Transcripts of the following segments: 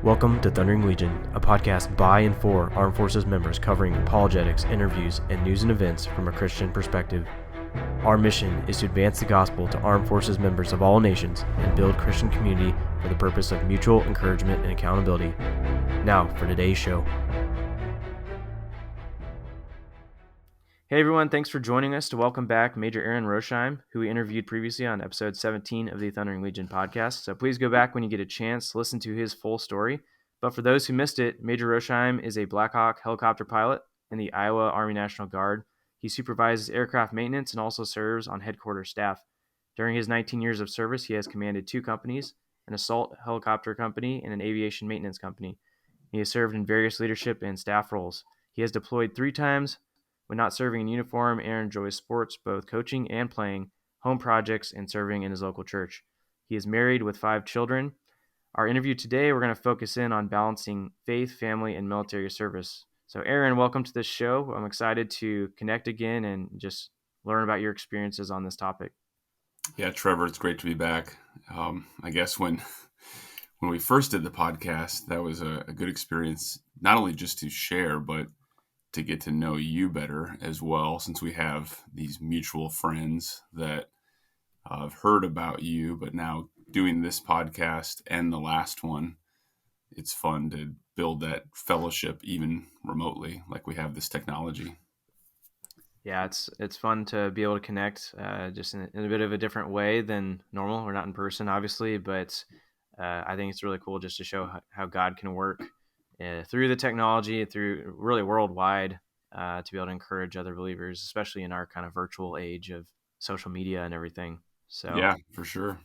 Welcome to Thundering Legion, a podcast by and for Armed Forces members covering apologetics, interviews, and news and events from a Christian perspective. Our mission is to advance the gospel to Armed Forces members of all nations and build Christian community for the purpose of mutual encouragement and accountability. Now for today's show. Hey everyone, thanks for joining us to welcome back Major Aaron Rosheim, who we interviewed previously on episode 17 of the Thundering Legion podcast. So please go back when you get a chance, listen to his full story. But for those who missed it, Major Rosheim is a Blackhawk helicopter pilot in the Iowa Army National Guard. He supervises aircraft maintenance and also serves on headquarters staff. During his 19 years of service, he has commanded 2 companies, an assault helicopter company and an aviation maintenance company. He has served in various leadership and staff roles. He has deployed 3 times. When not serving in uniform, Aaron enjoys sports, both coaching and playing, home projects, and serving in his local church. He is married with 5 children. Our interview today, we're going to focus in on balancing faith, family, and military service. So Aaron, welcome to this show. I'm excited to connect again and just learn about your experiences on this topic. Yeah, Trevor, it's great to be back. I guess when we first did the podcast, that was a good experience, not only just to share, but to get to know you better as well, since we have these mutual friends that have heard about you, but now doing this podcast and the last one, it's fun to build that fellowship even remotely, like we have this technology. Yeah, it's fun to be able to connect just in a bit of a different way than normal. We're not in person, obviously, but I think it's really cool just to show how God can work through the technology, through really worldwide, to be able to encourage other believers, especially in our kind of virtual age of social media and everything. So yeah, for sure.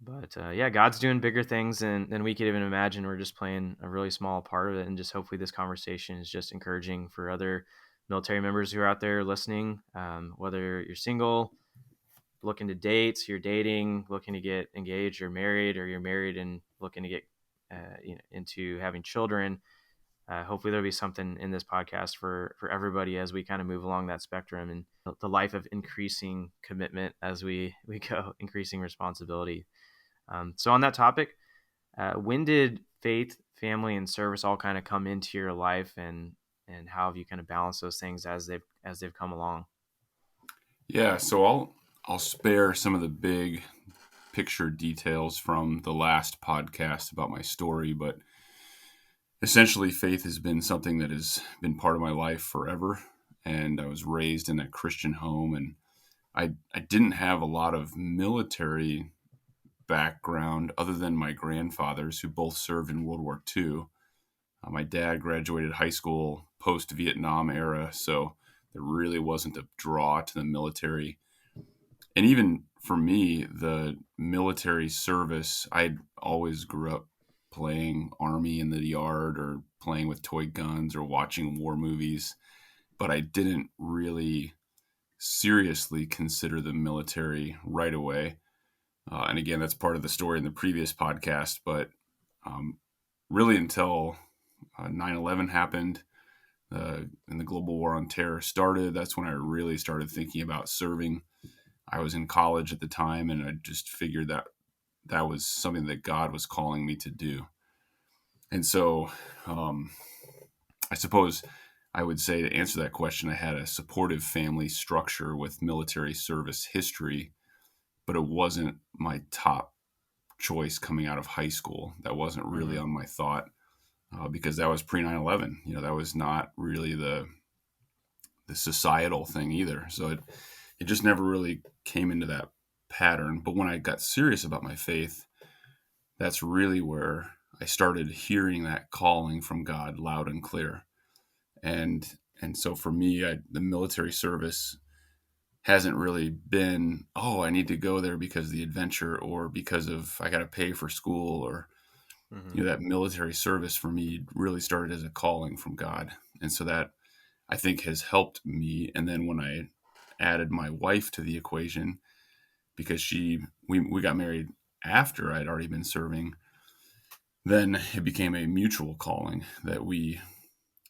But yeah, God's doing bigger things than we could even imagine. We're just playing a really small part of it, and just hopefully this conversation is just encouraging for other military members who are out there listening, whether you're single, looking to date, you're dating, looking to get engaged or married, or you're married and looking to get into having children. Hopefully there'll be something in this podcast for everybody as we kind of move along that spectrum and the life of increasing commitment as we go, increasing responsibility. So on that topic, when did faith, family, and service all kind of come into your life, and how have you kind of balanced those things as they've come along? Yeah, so I'll spare some of the big picture details from the last podcast about my story, but essentially faith has been something that has been part of my life forever. And I was raised in a Christian home, and I didn't have a lot of military background other than my grandfathers, who both served in World War II. My dad graduated high school post-Vietnam era, so there really wasn't a draw to the military. And even for me, the military service, I always grew up playing Army in the yard or playing with toy guns or watching war movies, but I didn't really seriously consider the military right away. And again, that's part of the story in the previous podcast, but really until 9/11 happened and the global war on terror started, that's when I really started thinking about serving. I was in college at the time, and I just figured that was something that God was calling me to do. And so I suppose I would say, to answer that question, I had a supportive family structure with military service history, but it wasn't my top choice coming out of high school. That wasn't really on my thought because that was pre 9/11. That was not really the societal thing either. So it just never really came into that pattern. But when I got serious about my faith, that's really where I started hearing that calling from God loud and clear. And so for me, the military service hasn't really been, oh, I need to go there because of the adventure or because of I got to pay for school or, that military service for me really started as a calling from God. And so that I think has helped me. And then when I added my wife to the equation, because we got married after I'd already been serving, then it became a mutual calling that we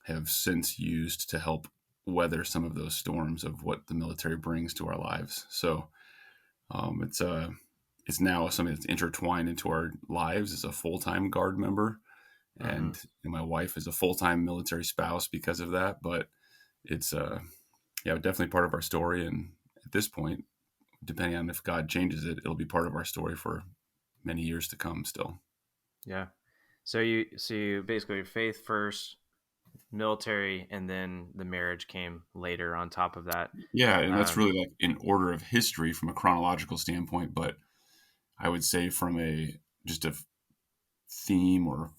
have since used to help weather some of those storms of what the military brings to our lives. So it's now something that's intertwined into our lives as a full-time Guard member. Mm-hmm. and my wife is a full-time military spouse because of that. But it's yeah, definitely part of our story. And at this point, depending on if God changes it, it'll be part of our story for many years to come still. Yeah. So you basically faith first, military, and then the marriage came later on top of that. Yeah, and that's Um, really like in order of history from a chronological standpoint. But I would say from a just a theme or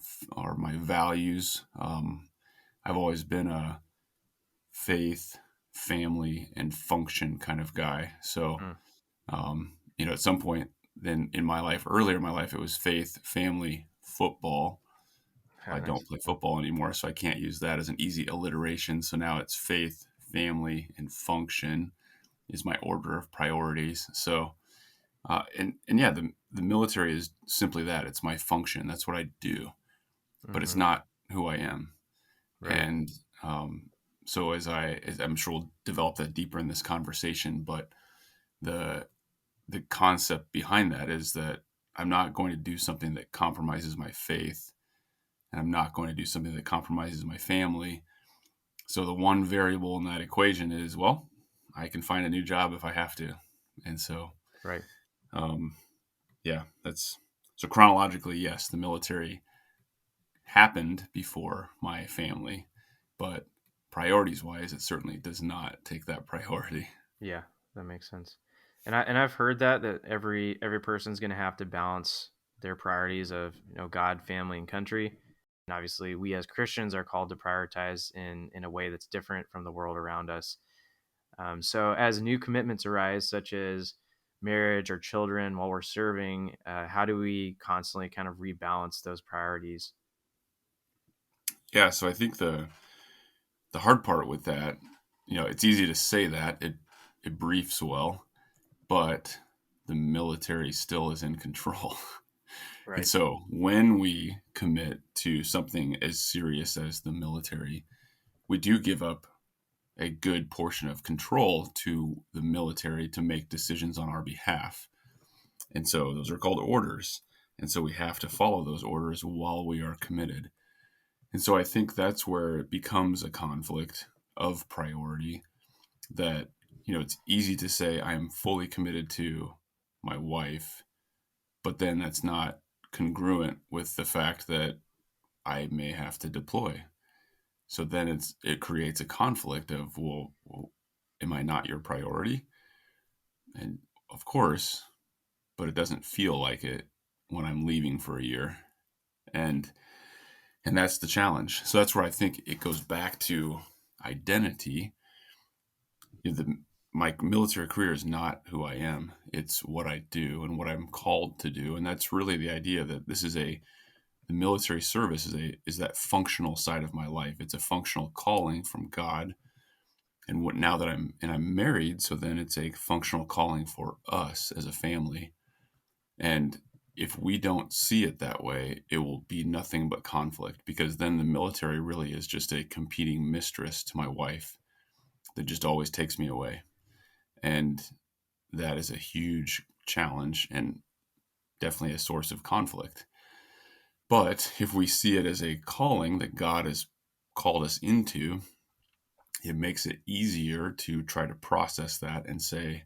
my values, I've always been a faith, family, and function kind of guy. So mm, at some point then in my life, earlier in my life, it was faith, family, football. yeah, I nice. don't play football anymore, so I can't use that as an easy alliteration. So now it's faith, family, and function is my order of priorities. So, and yeah, the military is simply that. It's my function. That's what I do, but it's Mm-hmm. not who I am. Right. And um, so as I'm sure we'll develop that deeper in this conversation, but the the concept behind that is that I'm not going to do something that compromises my faith, and I'm not going to do something that compromises my family. So the one variable in that equation is, well, I can find a new job if I have to. And so, Right. um, yeah, that's so chronologically, yes, the military happened before my family, but priorities wise, it certainly does not take that priority. Yeah, that makes sense. And I've heard that every person's going to have to balance their priorities of God, family, and country. And obviously, we as Christians are called to prioritize in a way that's different from the world around us. So as new commitments arise, such as marriage or children, while we're serving, how do we constantly kind of rebalance those priorities? Yeah, so I think the hard part with that, it's easy to say that it briefs well, but the military still is in control. And Right. so when we commit to something as serious as the military, we do give up a good portion of control to the military to make decisions on our behalf. And so those are called orders. And so we have to follow those orders while we are committed. And so I think that's where it becomes a conflict of priority that, it's easy to say I am fully committed to my wife, but then that's not congruent with the fact that I may have to deploy. So then it creates a conflict of, well, am I not your priority? And of course, but it doesn't feel like it when I'm leaving for a year. And and that's the challenge. So that's where I think it goes back to identity. The, my military career is not who I am. It's what I do and what I'm called to do. And that's really the idea that the military service is that functional side of my life. It's a functional calling from God. And what now that I'm married, so then it's a functional calling for us as a family. And if we don't see it that way, it will be nothing but conflict because then the military really is just a competing mistress to my wife that just always takes me away. And that is a huge challenge and definitely a source of conflict. But if we see it as a calling that God has called us into, it makes it easier to try to process that and say,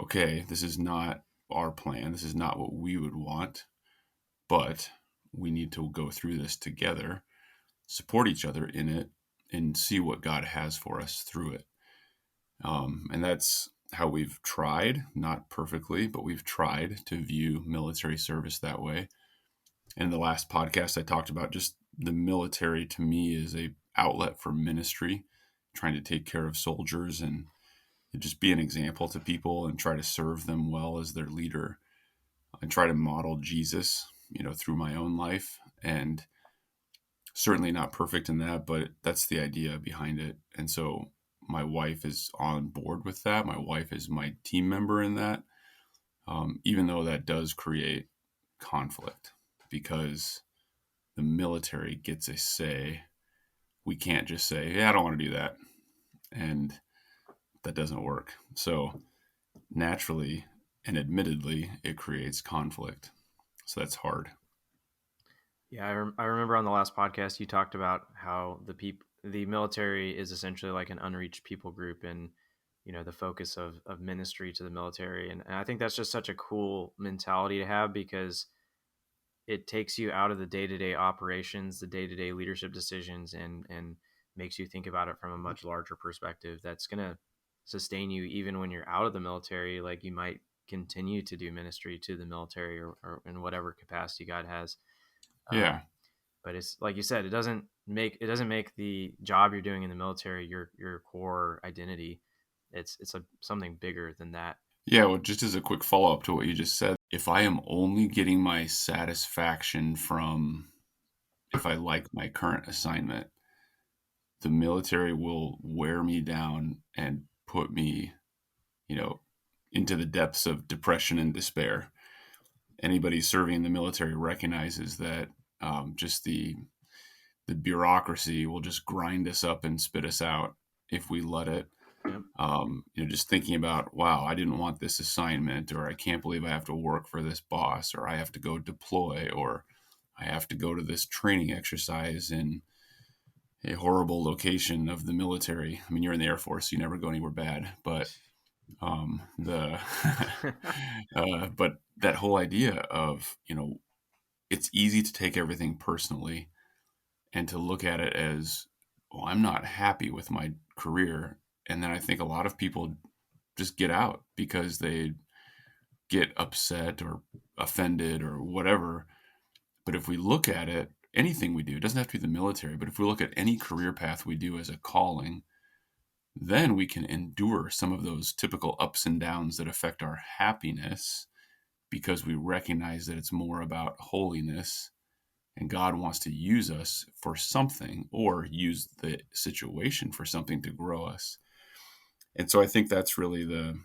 okay, this is not our plan. This is not what we would want, but we need to go through this together, support each other in it, and see what God has for us through it. And that's how we've tried, not perfectly, but we've tried to view military service that way. And in the last podcast, I talked about just the military to me is a outlet for ministry, trying to take care of soldiers and just be an example to people and try to serve them well as their leader and try to model Jesus, through my own life. And certainly not perfect in that, but that's the idea behind it. And so my wife is on board with that. My wife is my team member in that, even though that does create conflict because the military gets a say. We can't just say, yeah, I don't want to do that. And that doesn't work. So naturally and admittedly, it creates conflict. So that's hard. Yeah, I remember on the last podcast you talked about how the military is essentially like an unreached people group, and the focus of ministry to the military, and I think that's just such a cool mentality to have because it takes you out of the day-to-day operations, the day-to-day leadership decisions, and makes you think about it from a much larger perspective that's going to sustain you even when you're out of the military. Like, you might continue to do ministry to the military, or in whatever capacity God has. um, Yeah. but it's like you said, it doesn't make the job you're doing in the military your core identity. It's something bigger than that. Yeah. Well, just as a quick follow up to what you just said, if I am only getting my satisfaction from if I like my current assignment, the military will wear me down and put me, you know, into the depths of depression and despair. Anybody serving in the military recognizes that just the bureaucracy will just grind us up and spit us out if we let it. Yep. Just thinking about, wow, I didn't want this assignment, or I can't believe I have to work for this boss, or I have to go deploy, or I have to go to this training exercise in a horrible location of the military. I mean, you're in the Air Force, so you never go anywhere bad, but the but that whole idea of it's easy to take everything personally and to look at it as, well, I'm not happy with my career. And then I think a lot of people just get out because they get upset or offended or whatever. But if we look at it, anything we do, it doesn't have to be the military, but if we look at any career path we do as a calling, then we can endure some of those typical ups and downs that affect our happiness because we recognize that it's more about holiness and God wants to use us for something or use the situation for something to grow us. And so I think that's really the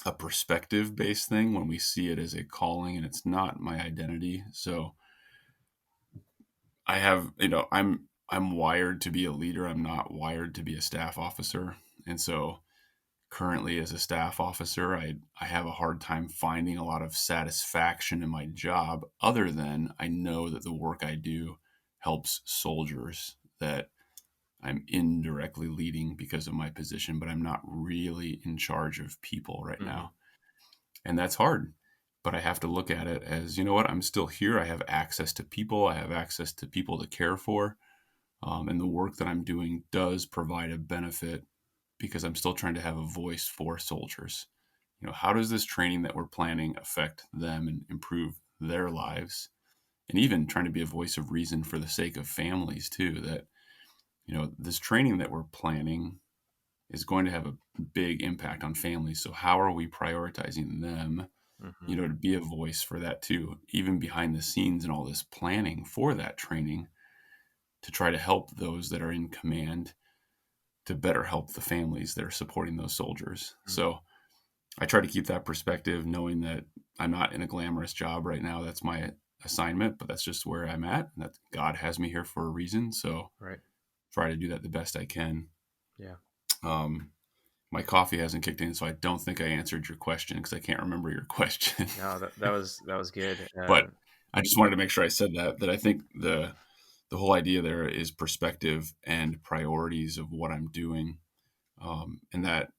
a perspective based thing when we see it as a calling and it's not my identity. So I have, I'm wired to be a leader. I'm not wired to be a staff officer. And so currently as a staff officer, I have a hard time finding a lot of satisfaction in my job other than I know that the work I do helps soldiers that I'm indirectly leading because of my position, but I'm not really in charge of people right Hmm. now. And that's hard. But I have to look at it as, you know what, I'm still here. I have access to people. I have access to people to care for. And the work that I'm doing does provide a benefit because I'm still trying to have a voice for soldiers. How does this training that we're planning affect them and improve their lives? And even trying to be a voice of reason for the sake of families too, that, this training that we're planning is going to have a big impact on families. So how are we prioritizing them, Hmm. to be a voice for that too, even behind the scenes and all this planning for that training to try to help those that are in command to better help the families that are supporting those soldiers. So I try to keep that perspective, knowing that I'm not in a glamorous job right now. That's my assignment, but that's just where I'm at. And that God has me here for a reason. So Right. try to do that the best I can. Yeah. Um, my coffee hasn't kicked in, so I don't think I answered your question because I can't remember your question. No, that was good. But I just wanted to make sure I said that I think the whole idea there is perspective and priorities of what I'm doing, and that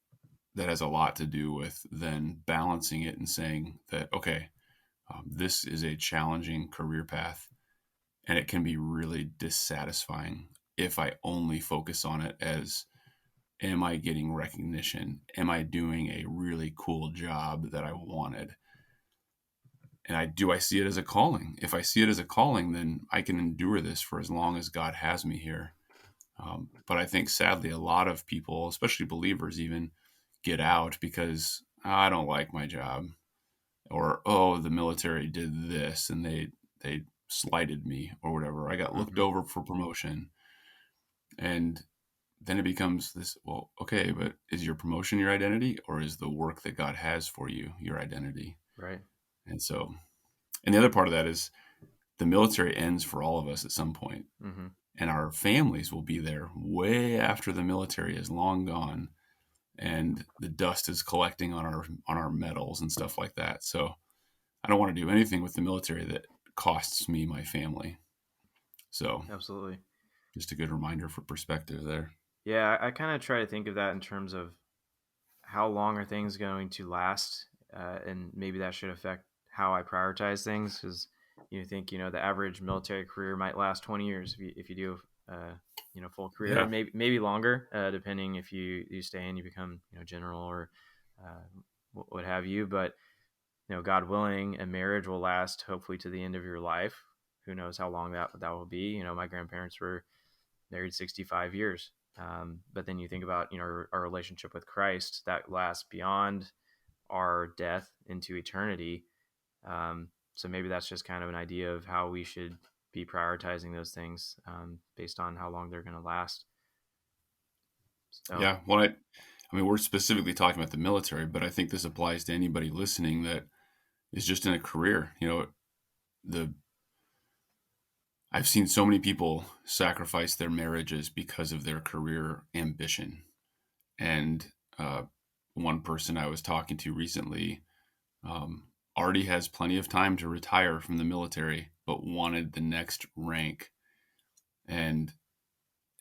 has a lot to do with then balancing it and saying that, okay, this is a challenging career path and it can be really dissatisfying if I only focus on it as, am I getting recognition? Am I doing a really cool job that I wanted? And I see it as a calling. If I see it as a calling, then I can endure this for as long as God has me here. But I think sadly, a lot of people, especially believers, even get out because, "Oh, I don't like my job," or, oh, the military did this and they slighted me or whatever. I got looked Hmm. over for promotion. And then it becomes this, well, okay, but is your promotion your identity, or is the work that God has for you your identity? Right. And so, and the other part of that is the military ends for all of us at some point, Hmm. and our families will be there way after the military is long gone and the dust is collecting on our medals and stuff like that. So I don't want to do anything with the military that costs me my family. So Absolutely. just a good reminder for perspective there. Yeah, I kind of try to think of that in terms of how long are things going to last, and maybe that should affect how I prioritize things. Because you think the average military career might last 20 years if you do full career, Yeah. maybe longer, depending if you stay and you become general or what have you. But God willing, a marriage will last hopefully to the end of your life. Who knows how long that will be? My grandparents were married 65 years. But then you think about our relationship with Christ that lasts beyond our death into eternity. So maybe that's just kind of an idea of how we should be prioritizing those things, based on how long they're going to last. So Yeah. Well, I mean, we're specifically talking about the military, but I think this applies to anybody listening that is just in a career. The I've seen so many people sacrifice their marriages because of their career ambition. And one person I was talking to recently um, already has plenty of time to retire from the military, but wanted the next rank. And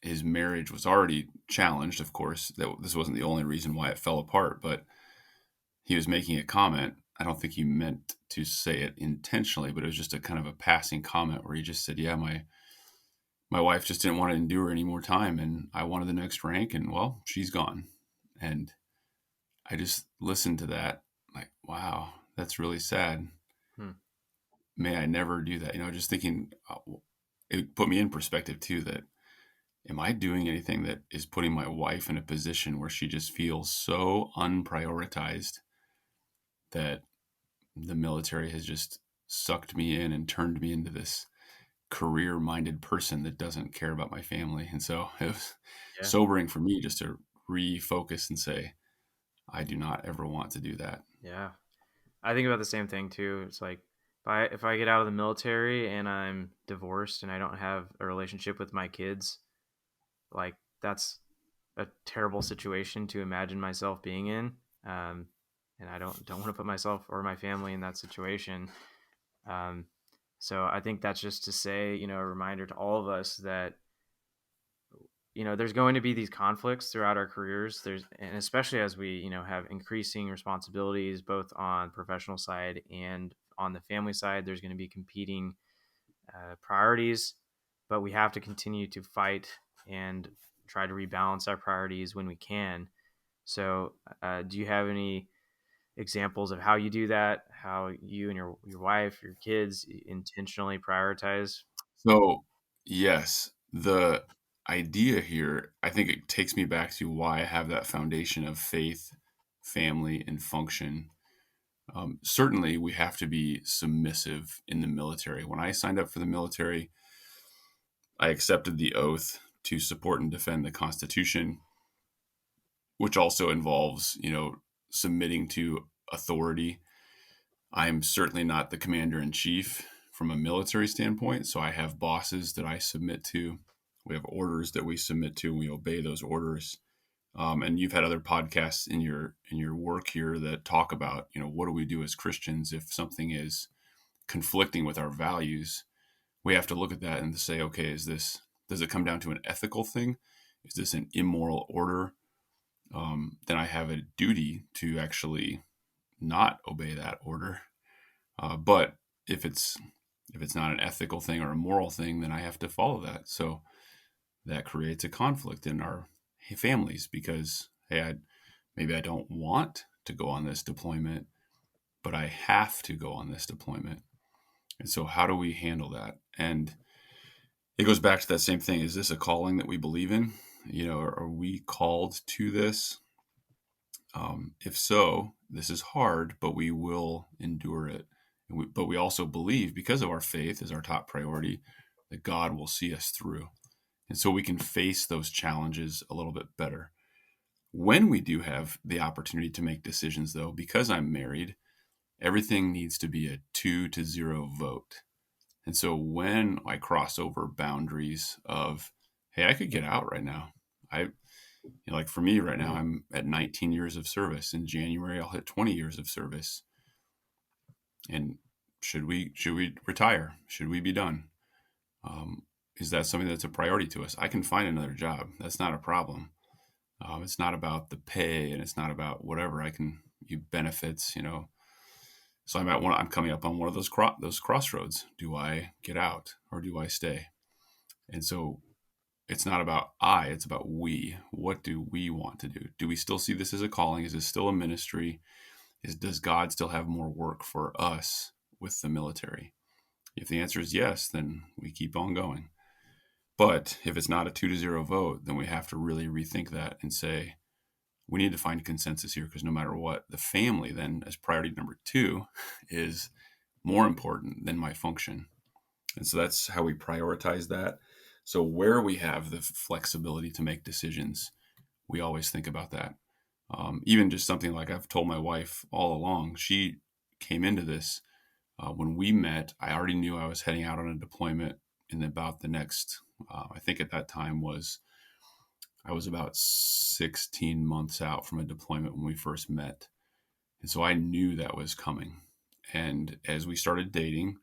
his marriage was already challenged, of course. That this wasn't the only reason why it fell apart, but he was making a comment. I don't think he meant to say it intentionally, but it was just a kind of a passing comment where he just said, "Yeah, my wife just didn't want to endure any more time, and I wanted the next rank, and well, she's gone." And I just listened to that, like, wow, that's really sad. hmm, May I never do that. Just thinking, it put me in perspective too. That am I doing anything that is putting my wife in a position where she just feels so unprioritized that the military has just sucked me in and turned me into this career minded person that doesn't care about my family. And so it was yeah, sobering for me just to refocus and say, I do not ever want to do that. yeah. I think about the same thing too. It's like if I get out of the military and I'm divorced and I don't have a relationship with my kids, like that's a terrible situation to imagine myself being in. Um, and I don't want to put myself or my family in that situation. Um, so I think that's just to say, a reminder to all of us that there's going to be these conflicts throughout our careers. And especially as we have increasing responsibilities both on professional side and on the family side, there's going to be competing priorities, but we have to continue to fight and try to rebalance our priorities when we can. So, do you have any examples of how you do that? How you and your wife, your kids intentionally prioritize? So, yes, the idea here, I think it takes me back to why I have that foundation of faith, family, and function. Certainly, we have to be submissive in the military. When I signed up for the military, I accepted the oath to support and defend the Constitution, which also involves, submitting to authority. I'm certainly not the commander in chief from a military standpoint, so I have bosses that I submit to. We have orders that we submit to, and we obey those orders. And you've had other podcasts in your work here that talk about, what do we do as Christians if something is conflicting with our values? We have to look at that and say, okay, does it come down to an ethical thing? Is this an immoral order? Then I have a duty to actually not obey that order. But if it's if it's not an ethical thing or a moral thing, then I have to follow that. So that creates a conflict in our families because hey, maybe I don't want to go on this deployment, but I have to go on this deployment. And so how do we handle that? And it goes back to that same thing. Is this a calling that we believe in? Are we called to this? If so, this is hard, but we will endure it. But we also believe, because of our faith as our top priority, that God will see us through. And so we can face those challenges a little bit better. When we do have the opportunity to make decisions, though, because I'm married, everything needs to be a 2-0 vote. And so when I cross over boundaries of, hey, I could get out right now. Like for me right now, I'm at 19 years of service. In January, I'll hit 20 years of service. And should we retire? Should we be done? is that something that's a priority to us? I can find another job. That's not a problem. It's not about the pay, and it's not about whatever. I can you benefits, you know. So I'm coming up on one of those crossroads. Do I get out or do I stay? And so it's not about I, it's about we. What do we want to do? Do we still see this as a calling? Is this still a ministry? Does God still have more work for us with the military? If the answer is yes, then we keep on going. But if it's not a 2-0 vote, then we have to really rethink that and say, we need to find consensus here, because no matter what, the family then as priority number 2 is more important than my function. And so that's how we prioritize that. So where we have the flexibility to make decisions, we always think about that. Even just something like I've told my wife all along, she came into this when we met. I already knew I was heading out on a deployment in about the next, I think at that time I was about 16 months out from a deployment when we first met. And so I knew that was coming. And as we started dating,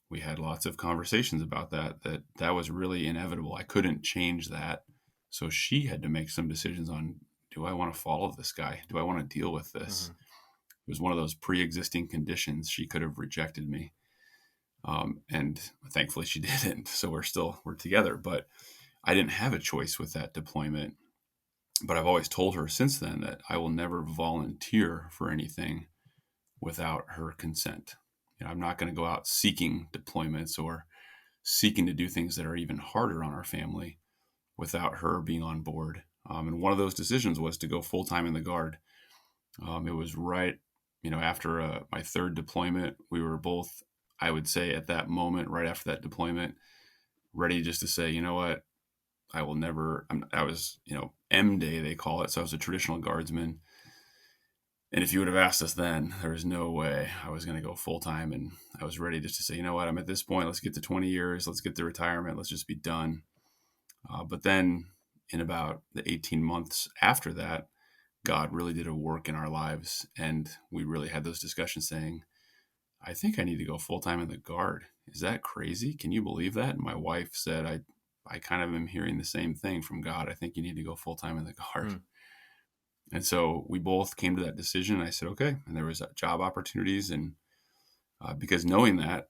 we had lots of conversations about that was really inevitable. I couldn't change that. So she had to make some decisions on, do I want to follow this guy? Do I want to deal with this? Mm-hmm. It was one of those pre-existing conditions. She could have rejected me. And thankfully she didn't. So we're together, but I didn't have a choice with that deployment. But I've always told her since then that I will never volunteer for anything without her consent. You know, I'm not going to go out seeking deployments or seeking to do things that are even harder on our family without her being on board. And one of those decisions was to go full time in the Guard. It was right, after my third deployment. We were both, I would say, at that moment, right after that deployment, ready just to say, you know what, I will never. I was, M Day they call it, so I was a traditional Guardsman. And if you would have asked us then, there was no way I was going to go full time. And I was ready just to say, you know what, I'm at this point. Let's get to 20 years. Let's get to retirement. Let's just be done. But then in about the 18 months after that, God really did a work in our lives. And we really had those discussions saying, I think I need to go full time in the Guard. Is that crazy? Can you believe that? And my wife said, I kind of am hearing the same thing from God. I think you need to go full time in the Guard. Mm. And so we both came to that decision. I said, okay. And there was job opportunities. And because knowing that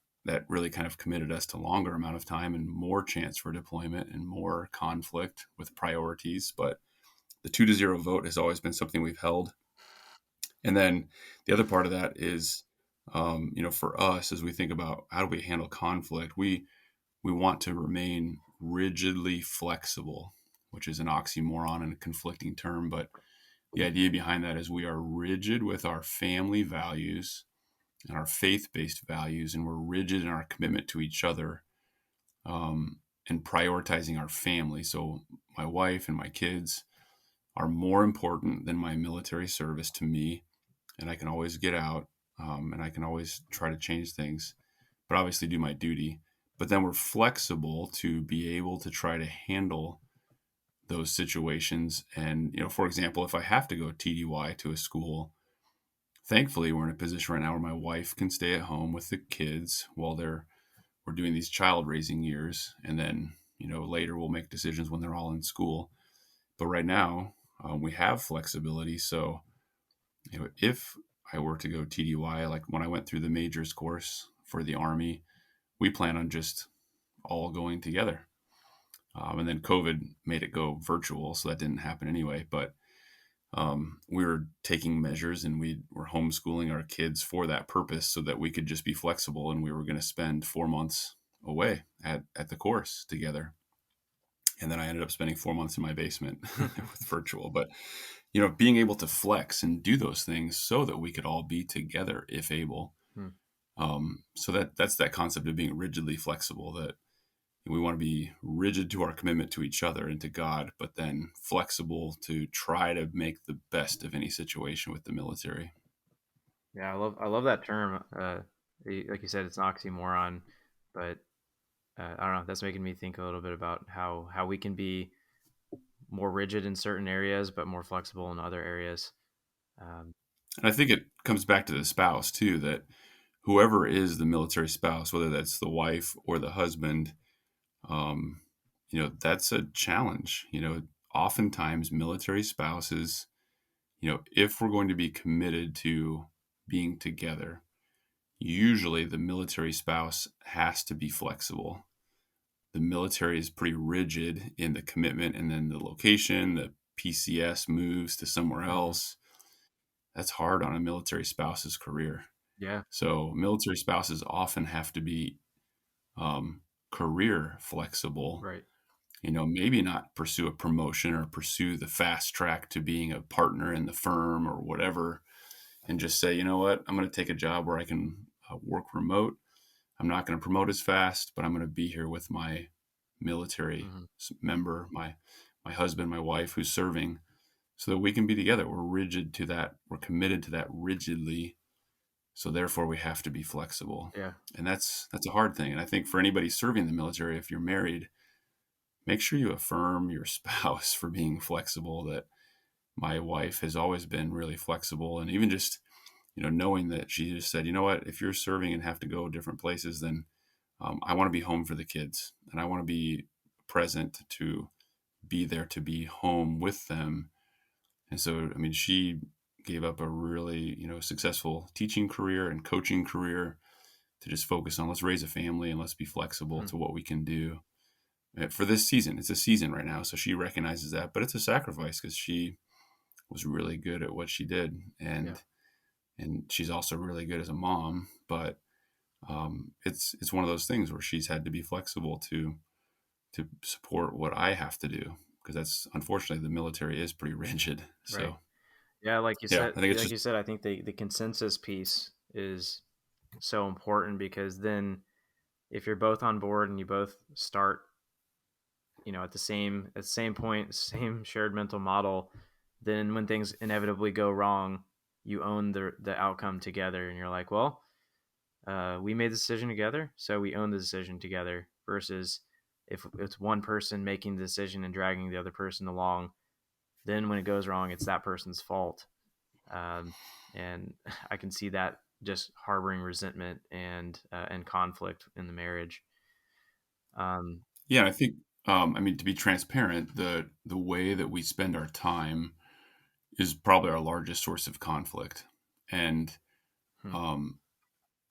really kind of committed us to longer amount of time and more chance for deployment and more conflict with priorities. But the 2-0 vote has always been something we've held. And then the other part of that is, for us, as we think about how do we handle conflict, we want to remain rigidly flexible, which is an oxymoron and a conflicting term. But the idea behind that is we are rigid with our family values and our faith-based values, and we're rigid in our commitment to each other, and prioritizing our family. So my wife and my kids are more important than my military service to me, and I can always get out, and I can always try to change things, but obviously do my duty. But then we're flexible to be able to try to handle those situations. And, for example, if I have to go TDY to a school, thankfully we're in a position right now where my wife can stay at home with the kids while we're doing these child raising years. And then, later we'll make decisions when they're all in school. But right now we have flexibility. So, if I were to go TDY, like when I went through the majors course for the Army, we plan on just all going together. And then COVID made it go virtual, so that didn't happen anyway. But we were taking measures, and we were homeschooling our kids for that purpose, so that we could just be flexible. And we were going to spend 4 months away at the course together. And then I ended up spending 4 months in my basement with virtual. But being able to flex and do those things so that we could all be together if able. Mm. So that's that concept of being rigidly flexible, that we want to be rigid to our commitment to each other and to God, but then flexible to try to make the best of any situation with the military. Yeah, I love that term. Like you said, it's an oxymoron, but I don't know. That's making me think a little bit about how we can be more rigid in certain areas, but more flexible in other areas. Um, And I think it comes back to the spouse too, that whoever is the military spouse, whether that's the wife or the husband, that's a challenge. Oftentimes military spouses, if we're going to be committed to being together, usually the military spouse has to be flexible. The military is pretty rigid in the commitment, and then the location, the PCS moves to somewhere Hmm. else. That's hard on a military spouse's career. Yeah. So military spouses often have to be um, career flexible. Right. Maybe not pursue a promotion or pursue the fast track to being a partner in the firm or whatever, and just say, you know what, I'm going to take a job where I can work remote. I'm not going to promote as fast, but I'm going to be here with my military Hmm. member, my husband, my wife who's serving, so that we can be together. We're rigid to that. We're committed to that rigidly. So therefore, we have to be flexible, Yeah. and that's a hard thing. And I think for anybody serving the military, if you're married, make sure you affirm your spouse for being flexible. That my wife has always been really flexible, and even just knowing that she just said, you know what, if you're serving and have to go different places, then I want to be home for the kids, and I want to be present to be there to be home with them. And so, I mean, she gave up a really, successful teaching career and coaching career to just focus on let's raise a family and let's be flexible Hmm. to what we can do for this season. It's a season right now. So she recognizes that, but it's a sacrifice because she was really good at what she did. Yeah. And she's also really good as a mom, but it's one of those things where she's had to be flexible to support what I have to do, because that's unfortunately the military is pretty rigid. Right. So Yeah. yeah, I think it's Like just you said, I think the consensus piece is so important because then if you're both on board and you both start, at the same point, same shared mental model, then when things inevitably go wrong, you own the outcome together, and you're like, well, we made the decision together, so we own the decision together. Versus if it's one person making the decision and dragging the other person along, then when it goes wrong, it's that person's fault. Um, and I can see that just harboring resentment and conflict in the marriage. Um, yeah. I think I mean, to be transparent, the way that we spend our time is probably our largest source of conflict, and hmm, um,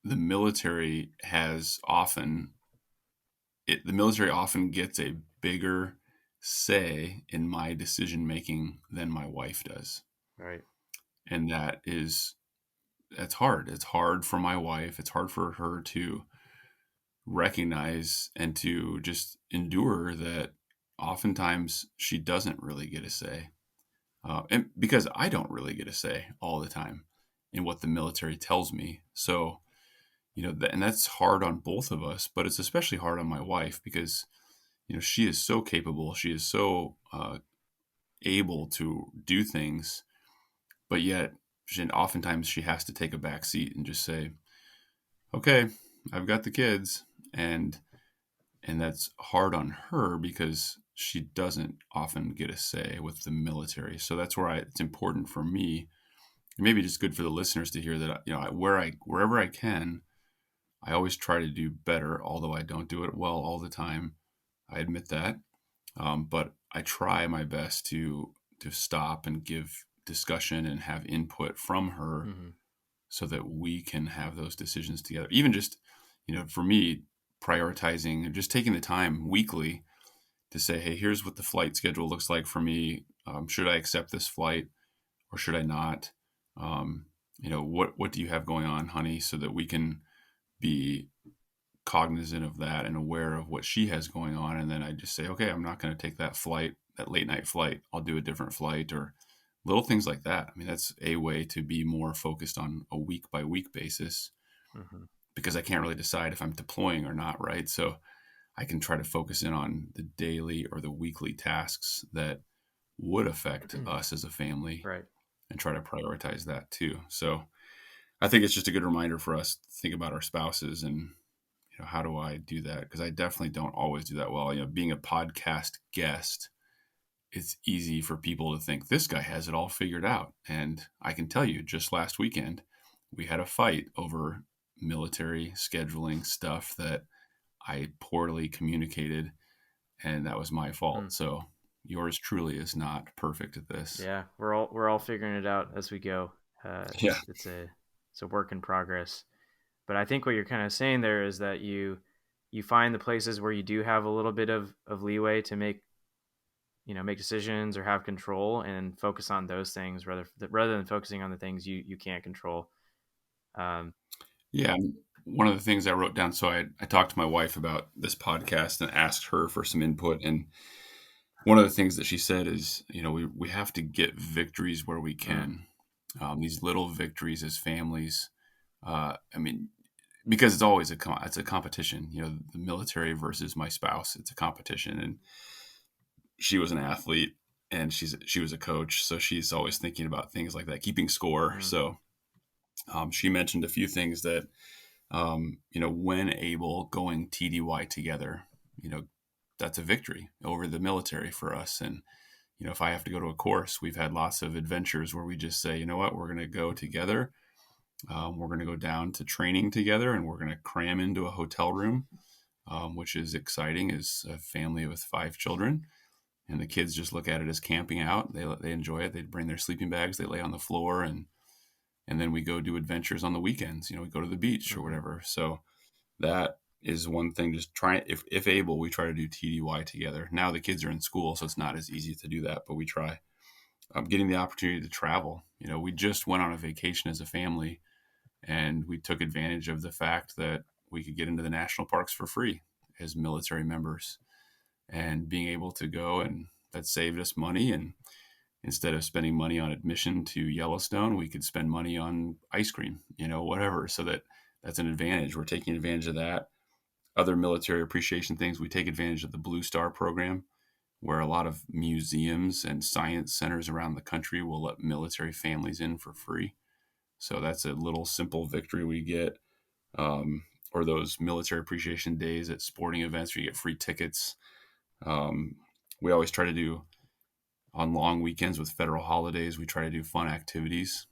the military has often the military often gets a bigger say in my decision making than my wife does, right. and that's hard. It's hard for my wife. It's hard for her to recognize and to just endure that oftentimes she doesn't really get a say. And because I don't really get a say all the time in what the military tells me. So, and that's hard on both of us, but it's especially hard on my wife because, she is so capable. She is so able to do things, but yet oftentimes she has to take a back seat and just say, okay, I've got the kids. And that's hard on her because she doesn't often get a say with the military. So that's where it's important for me, and maybe just good for the listeners to hear that, wherever I can, I always try to do better, although I don't do it well all the time. I admit that. But I try my best to stop and give discussion and have input from her Hmm. so that we can have those decisions together. Even just, for me, prioritizing and just taking the time weekly to say, hey, here's what the flight schedule looks like for me. Should I accept this flight or should I not? Um, what do you have going on, honey, so that we can be cognizant of that and aware of what she has going on. And then I just say, okay, I'm not going to take that flight, that late night flight. I'll do a different flight, or little things like that. I mean, that's a way to be more focused on a week by week basis, Hmm. because I can't really decide if I'm deploying or not, right? So I can try to focus in on the daily or the weekly tasks that would affect us as a family Right. and try to prioritize that too. So I think it's just a good reminder for us to think about our spouses and, how do I do that? Because I definitely don't always do that well. Being a podcast guest, it's easy for people to think this guy has it all figured out. And I can tell you, just last weekend, we had a fight over military scheduling stuff that I poorly communicated. and that was my Mm. fault. So yours truly is not perfect at this. Yeah, we're all figuring it out as we go. Yeah. It's a work in progress. But I think what you're kind of saying there is that you find the places where you do have a little bit of leeway to make decisions or have control, and focus on those things rather than focusing on the things you can't control. Um, Yeah. One of the things I wrote down, so I talked to my wife about this podcast and asked her for some input. And one of the things that she said is, we have to get victories where we mm, can. These little victories as families. I mean, because it's always it's a competition. The military versus my spouse. It's a competition, and she was an athlete, and she was a coach, so she's always thinking about things like that, keeping score. mm, So she mentioned a few things that when able, going TDY together. That's a victory over the military for us. And if I have to go to a course, we've had lots of adventures where we just say, you know what, we're going to go together. We're going to go down to training together, and we're going to cram into a hotel room, which is exciting as a family with 5 children. And the kids just look at it as camping out. They enjoy it. They bring their sleeping bags. They lay on the floor, and then we go do adventures on the weekends. We go to the beach or mm-hmm. whatever. So that is one thing. Just try, if able, we try to do TDY together. Now the kids are in school, so it's not as easy to do that, but we try. Getting the opportunity to travel. We just went on a vacation as a family, and we took advantage of the fact that we could get into the national parks for free as military members, and being able to go, and that saved us money. And instead of spending money on admission to Yellowstone, we could spend money on ice cream, whatever. So that's an advantage. We're taking advantage of that. Other military appreciation things, we take advantage of the Blue Star program, where a lot of museums and science centers around the country will let military families in for free. So that's a little simple victory we get. Or those military appreciation days at sporting events where you get free tickets. Um, we always try to do, on long weekends with federal holidays, we try to do fun activities.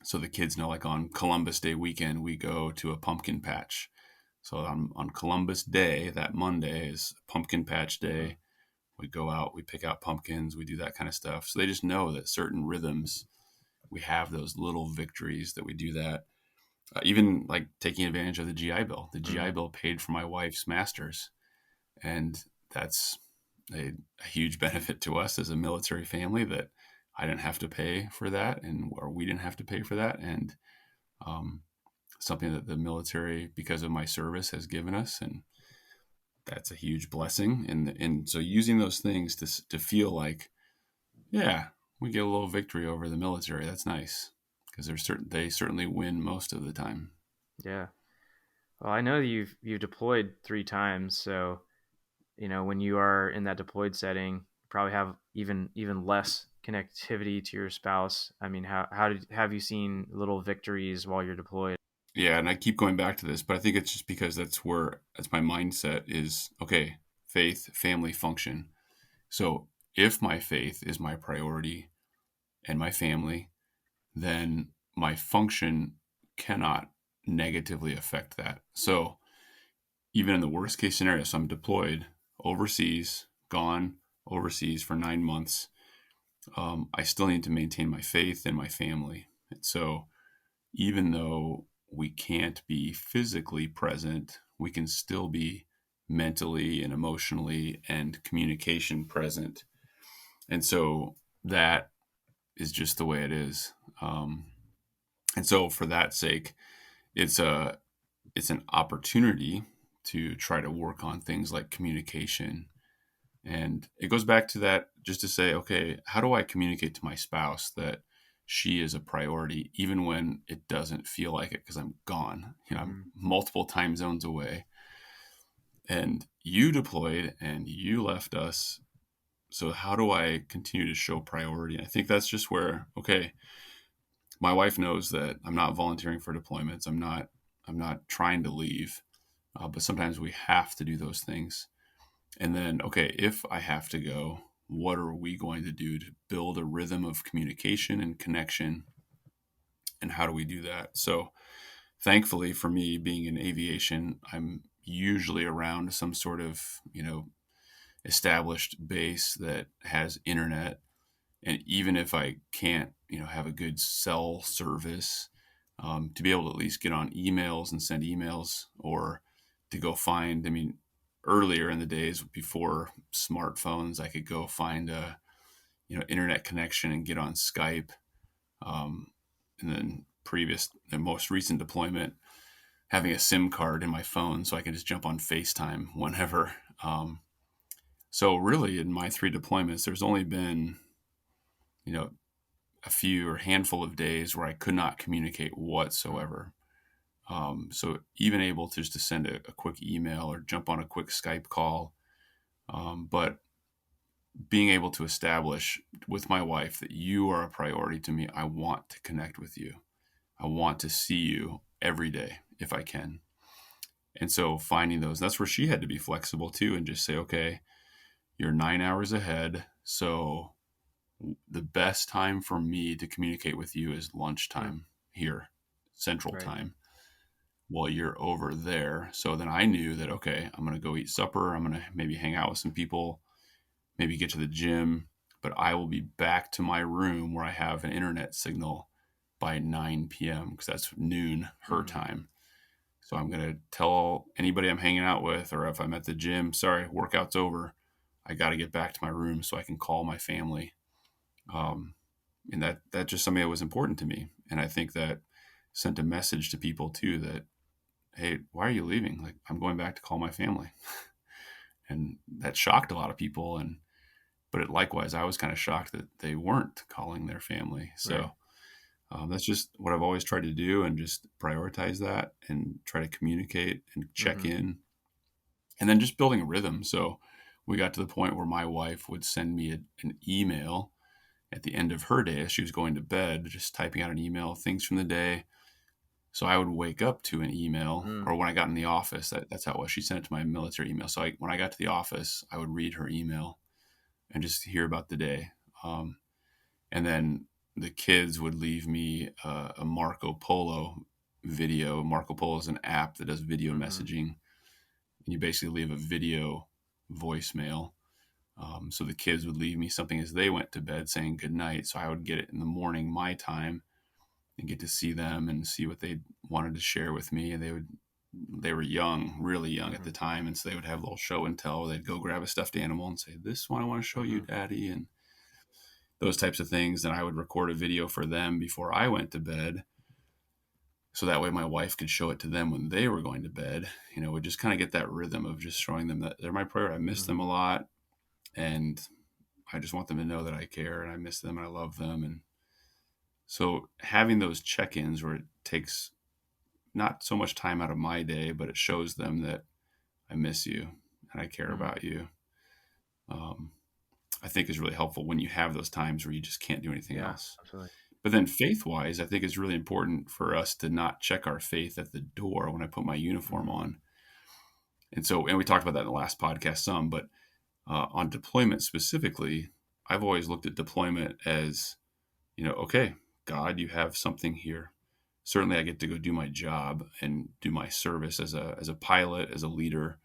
So the kids know, like on Columbus Day weekend, we go to a pumpkin patch. So on Columbus Day, that Monday is pumpkin patch Mm, day. We go out, we pick out pumpkins, we do that kind of stuff. So they just know that certain rhythms, we have those little victories that we do that. Even like taking advantage of the GI Bill. The GI mm, Bill paid for my wife's master's, and that's a huge benefit to us as a military family, that I didn't have to pay for that, or we didn't have to pay for that, and um, something that the military, because of my service, has given us, and that's a huge blessing. And so using those things to feel like, yeah, we get a little victory over the military. That's nice, because they certainly win most of the time. yeah. Well, I know that you've deployed 3 times, so when you are in that deployed setting, you probably have even less connectivity to your spouse. I mean, have you seen little victories while you're deployed? Yeah, and I keep going back to this, but I think it's just because that's my mindset is, okay, faith, family, function. So if my faith is my priority and my family, then my function cannot negatively affect that. So even in the worst case scenario, so I'm deployed overseas, gone overseas for 9 months, I still need to maintain my faith and my family. And so even though we can't be physically present, we can still be mentally and emotionally and communication present. And so that is just the way it is. And so for that sake, it's an opportunity to try to work on things like communication. And it goes back to that, just to say, okay, how do I communicate to my spouse that she is a priority, even when it doesn't feel like it because I'm gone? I'm Mm-hmm. multiple time zones away, and you deployed and you left us. So how do I continue to show priority? And I think that's just where, okay, my wife knows that I'm not volunteering for deployments. I'm not trying to leave, but sometimes we have to do those things. And then, okay, if I have to go, what are we going to do to build a rhythm of communication and connection? And how do we do that? So, thankfully for me, being in aviation, I'm usually around some sort of, established base that has internet. And even if I can't, have a good cell service, to be able to at least get on emails and send emails, or to go find, earlier in the days before smartphones, I could go find a, internet connection and get on Skype. Um, and then the most recent deployment, having a SIM card in my phone so I can just jump on FaceTime whenever. So really in my 3 deployments, there's only been, you know, a few or handful of days where I could not communicate whatsoever. So even able to just to send a quick email or jump on a quick Skype call, but being able to establish with my wife that you are a priority to me. I want to connect with you. I want to see you every day if I can. And so finding those, that's where she had to be flexible too and just say, okay, you're 9 hours ahead. So the best time for me to communicate with you is lunchtime here, Central Right. Time, while you're over there. So then I knew that, okay, I'm going to go eat supper. I'm going to maybe hang out with some people, maybe get to the gym, but I will be back to my room where I have an internet signal by 9 p.m. because that's noon her time. So I'm going to tell anybody I'm hanging out with, or if I'm at the gym, sorry, workout's over. I got to get back to my room so I can call my family. And that's just something that was important to me. And I think that sent a message to people too that, hey, why are you leaving? Like, I'm going back to call my family. And that shocked a lot of people. But likewise, I was kind of shocked that they weren't calling their family. So that's just what I've always tried to do, and just prioritize that and try to communicate and check in, and then just building a rhythm. So we got to the point where my wife would send me an email at the end of her day as she was going to bed, just typing out an email, things from the day. So I would wake up to an email, or when I got in the office, that's how it was. She sent it to my military email. So when I got to the office, I would read her email and just hear about the day. And then the kids would leave me a Marco Polo video. Marco Polo is an app that does video messaging. And you basically leave a video voicemail. So the kids would leave me something as they went to bed saying good night. So I would get it in the morning, my time, and get to see them and see what they wanted to share with me. And they were young, really young at the time. And so they would have a little show and tell. They'd go grab a stuffed animal and say, this one I want to show you, Daddy. And those types of things. And I would record a video for them before I went to bed. So that way my wife could show it to them when they were going to bed. Would just kind of get that rhythm of just showing them that they're my priority. I miss them a lot. And I just want them to know that I care and I miss them and I love them. And so having those check-ins where it takes not so much time out of my day, but it shows them that I miss you and I care about you. I think is really helpful when you have those times where you just can't do anything else. Absolutely. But then faith-wise, I think it's really important for us to not check our faith at the door when I put my uniform on. And we talked about that in the last podcast some, but on deployment specifically, I've always looked at deployment as, okay, God, you have something here. Certainly I get to go do my job and do my service as a pilot, as a leader.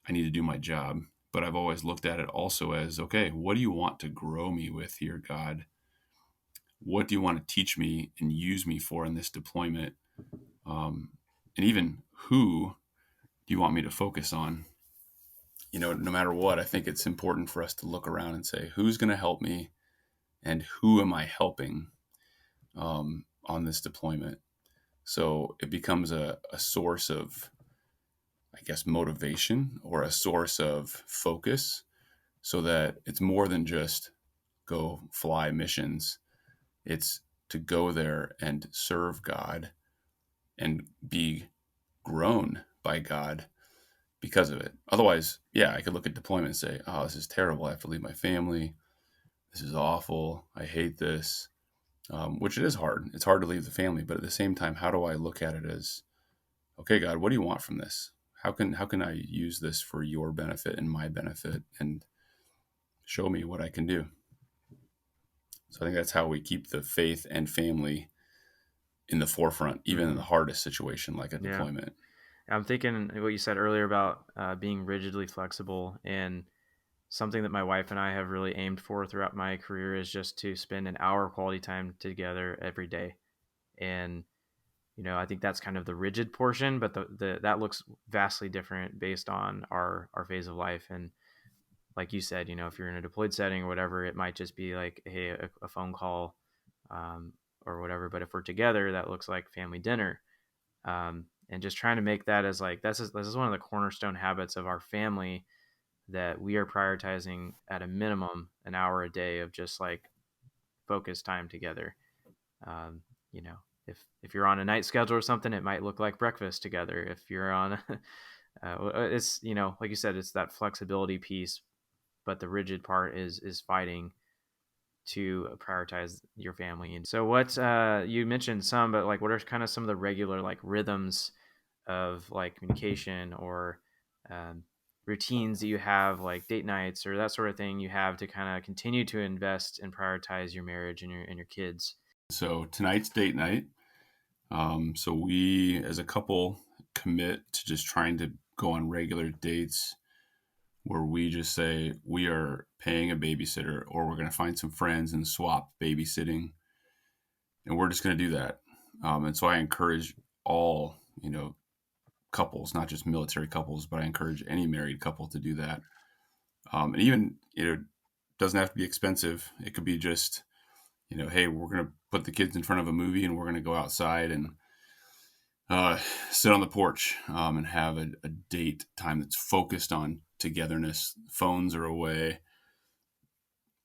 I need to do my job. But I've always looked at it also as, okay, what do you want to grow me with here, God? What do you want to teach me and use me for in this deployment? And even who do you want me to focus on? No matter what, I think it's important for us to look around and say, who's going to help me and who am I helping on this deployment? So it becomes a source of, I guess, motivation, or a source of focus, so that it's more than just go fly missions. It's to go there and serve God and be grown by God because of it. Otherwise, yeah, I could look at deployment and say, oh, this is terrible. I have to leave my family. This is awful. I hate this, which it is hard. It's hard to leave the family. But at the same time, how do I look at it as, okay, God, what do you want from this? How can I use this for your benefit and my benefit, and show me what I can do? So I think that's how we keep the faith and family in the forefront, even in the hardest situation like a deployment. I'm thinking what you said earlier about being rigidly flexible, and something that my wife and I have really aimed for throughout my career is just to spend an hour quality time together every day. And I think that's kind of the rigid portion, but the that looks vastly different based on our phase of life. And like you said, if you're in a deployed setting or whatever, it might just be like, hey, a phone call, um, or whatever. But if we're together, that looks like family dinner. And just trying to make that as like, this is one of the cornerstone habits of our family, that we are prioritizing at a minimum an hour a day of just like focused time together. Um, you know, if you're on a night schedule or something, it might look like breakfast together. If you're on, it's like you said, it's that flexibility piece, but the rigid part is fighting to prioritize your family. And so, what you mentioned some, but like, what are kind of some of the regular like rhythms of like communication or um, routines that you have, like date nights or that sort of thing, you have to kind of continue to invest and prioritize your marriage and your kids? So tonight's date night. So we, as a couple, commit to just trying to go on regular dates where we just say we are paying a babysitter, or we're going to find some friends and swap babysitting, and we're just going to do that. And so I encourage all, couples, not just military couples, but I encourage any married couple to do that. And even, it doesn't have to be expensive. It could be just, hey, we're going to put the kids in front of a movie and we're going to go outside and sit on the porch and have a date time that's focused on togetherness. Phones are away,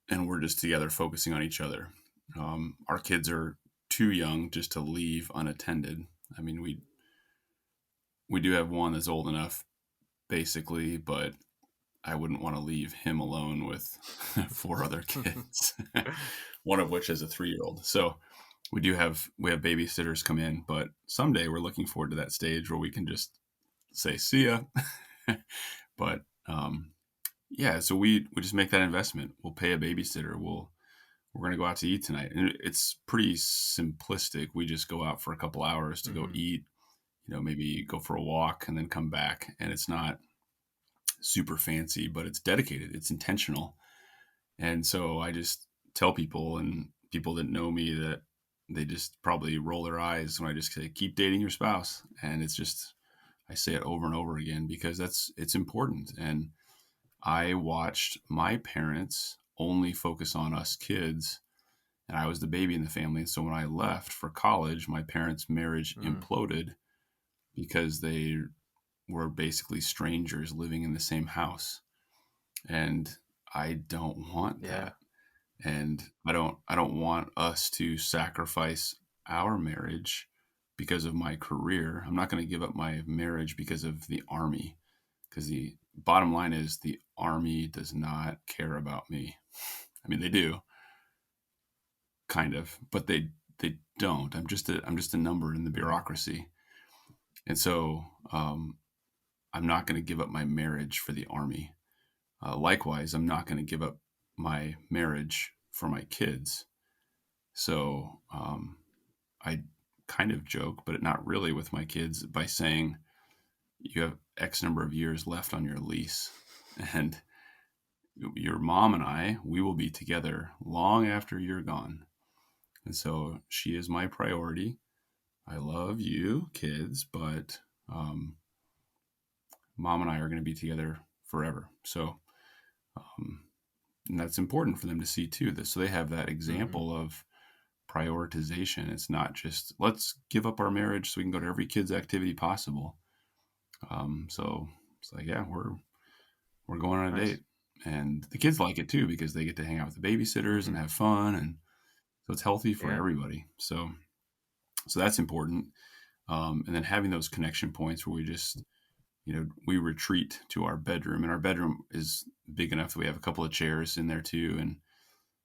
and we're just together focusing on each other. Our kids are too young just to leave unattended. I mean, we do have one that's old enough, basically, but I wouldn't want to leave him alone with 4 other kids, one of which is a 3-year-old. So we have babysitters come in, but someday we're looking forward to that stage where we can just say see ya. But yeah, so we just make that investment. We'll pay a babysitter. We're gonna go out to eat tonight, and it's pretty simplistic. We just go out for a couple hours to go eat. Maybe go for a walk and then come back, and it's not super fancy, but it's dedicated. It's intentional. And so I just tell people, and people that know me, that they just probably roll their eyes when I just say, keep dating your spouse. And it's just, I say it over and over again because it's important. And I watched my parents only focus on us kids, and I was the baby in the family. And so when I left for college, my parents' marriage imploded because they were basically strangers living in the same house. And I don't want that. And I don't want us to sacrifice our marriage because of my career. I'm not going to give up my marriage because of the Army, because the bottom line is the Army does not care about me. I mean, they do, kind of, but they don't. I'm just a number in the bureaucracy. And so I'm not going to give up my marriage for the Army. Likewise, I'm not going to give up my marriage for my kids. So I kind of joke, but not really, with my kids by saying, you have X number of years left on your lease. And your mom and I, we will be together long after you're gone. And so she is my priority. I love you, kids, but mom and I are going to be together forever. So, and that's important for them to see too. So they have that example of prioritization. It's not just let's give up our marriage so we can go to every kid's activity possible. So it's like, yeah, we're going on a Nice. date, and the kids like it too because they get to hang out with the babysitters and have fun, and so it's healthy for Yeah. everybody. So that's important. And then having those connection points where we just, we retreat to our bedroom, and our bedroom is big enough that we have a couple of chairs in there too, and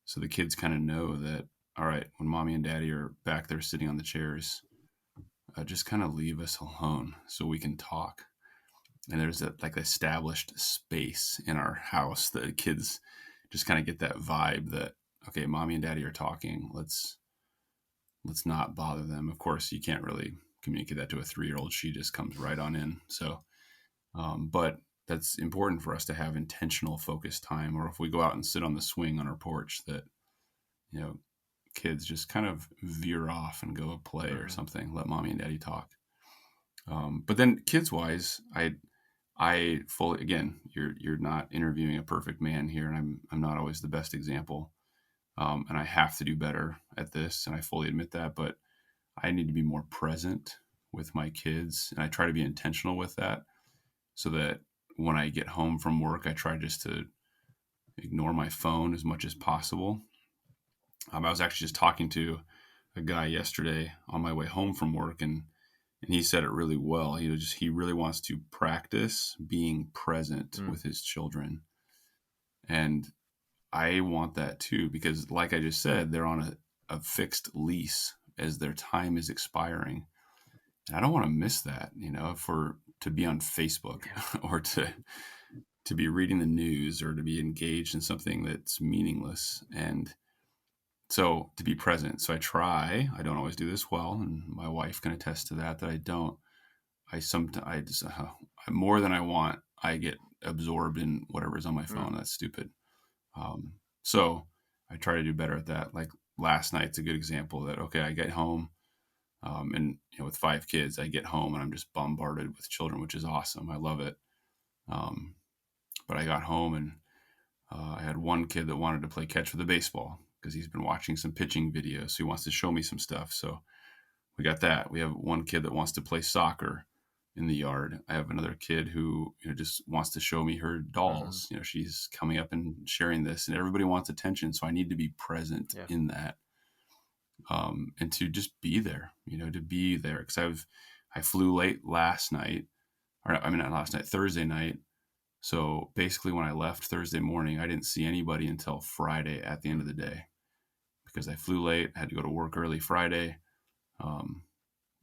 so the kids kind of know that, all right, when mommy and daddy are back there sitting on the chairs, just kind of leave us alone so we can talk. And there's that like established space in our house that kids just kind of get that vibe that, okay, mommy and daddy are talking. Let's not bother them. Of course, you can't really communicate that to a 3-year-old. She just comes right on in. So, but that's important for us to have intentional focused time. Or if we go out and sit on the swing on our porch, that, you know, kids just kind of veer off and go play or Hmm. something, let mommy and daddy talk. But then kids wise, I fully, again, you're not interviewing a perfect man here, and I'm not always the best example, and I have to do better at this, and I fully admit that. But I need to be more present with my kids, and I try to be intentional with that, so that when I get home from work, I try just to ignore my phone as much as possible. I was actually just talking to a guy yesterday on my way home from work, and he said it really well. He really wants to practice being present Mm. with his children, and I want that too because, like I just said, they're on a fixed lease as their time is expiring, and I don't want to miss that. For to be on Facebook Yeah. or to be reading the news or to be engaged in something that's meaningless, and so to be present. So I don't always do this well, and my wife can attest to that, that I don't. I just, more than I want, I get absorbed in whatever's on my Mm. phone. That's stupid. So I try to do better at that. Like last night's a good example that, okay, I get home, and with 5 kids, I get home and I'm just bombarded with children, which is awesome. I love it. Um, but I got home and I had one kid that wanted to play catch with a baseball because he's been watching some pitching videos. So he wants to show me some stuff. So we got that. We have one kid that wants to play soccer in the yard. I have another kid who just wants to show me her Hmm. dolls. She's coming up and sharing this, and everybody wants attention. So I need to be present Yeah. in that, and to just be there. To be there because I flew late last night, or I mean not last night, Thursday night. So basically, when I left Thursday morning, I didn't see anybody until Friday at the end Mm. of the day because I flew late. I had to go to work early Friday. Um,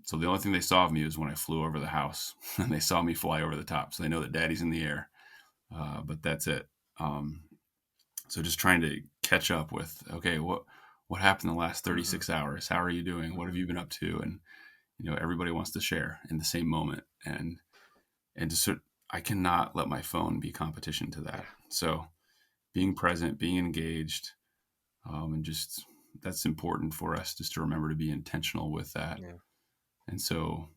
So the only thing they saw of me was when I flew over the house, and they saw me fly over the top. So they know that Daddy's in the air, but that's it. Um, so just trying to catch up with, okay, what happened the last Hmm. 36 hours? How are you doing? What have Hmm. you been up to? And everybody wants to share in the same moment, and just I cannot let my phone be competition to Yeah. that. So being present, being engaged, and just that's important for us just to remember to be intentional with that. Yeah. And so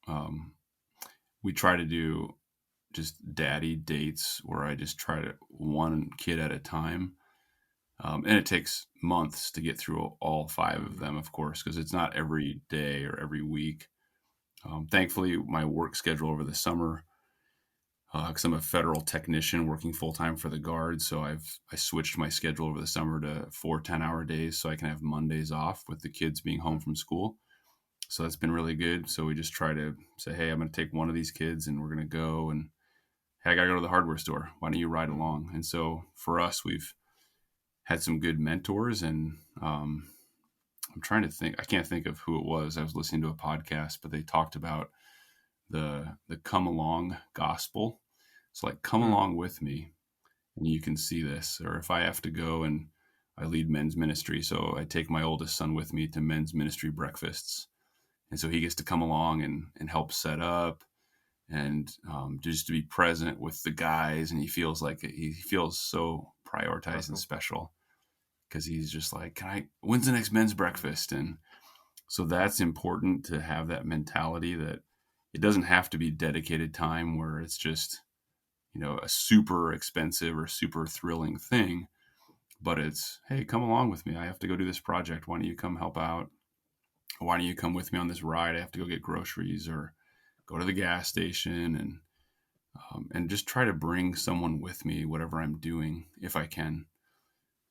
um, we try to do just daddy dates where I just try to one kid at a time. And it takes months to get through all 5 of Hmm. them, of course, because it's not every day or every week. Thankfully, my work schedule over the summer, because I'm a federal technician working full time for the Guard, so I switched my schedule over the summer to 4 10-hour days, so I can have Mondays off with the kids being home Mm. from school. So that's been really good. So we just try to say, hey, I'm going to take one of these kids, and we're going to go and hey, I got to go to the hardware store. Why don't you ride Hmm. along? And so for us, we've had some good mentors, and I'm trying to think. I can't think of who it was. I was listening to a podcast, but they talked about the come along gospel. So like, come Mm. along with me, and you can see this. Or if I have to go and I lead men's ministry, so I take my oldest son with me to men's ministry breakfasts, and so he gets to come along and help set up and just to be present with the guys, and he feels so Oh, prioritized and cool. special because he's just like, can I, when's the next men's Mm. breakfast? And so that's important to have that mentality that it doesn't have to be dedicated time where it's just a super expensive or super thrilling thing, but it's, hey, come along with me, I have to go do this project, why don't you come help out, why don't you come with me on this ride, I have to go get groceries or go to the gas station, and just try to bring someone with me, whatever I'm doing, if I can.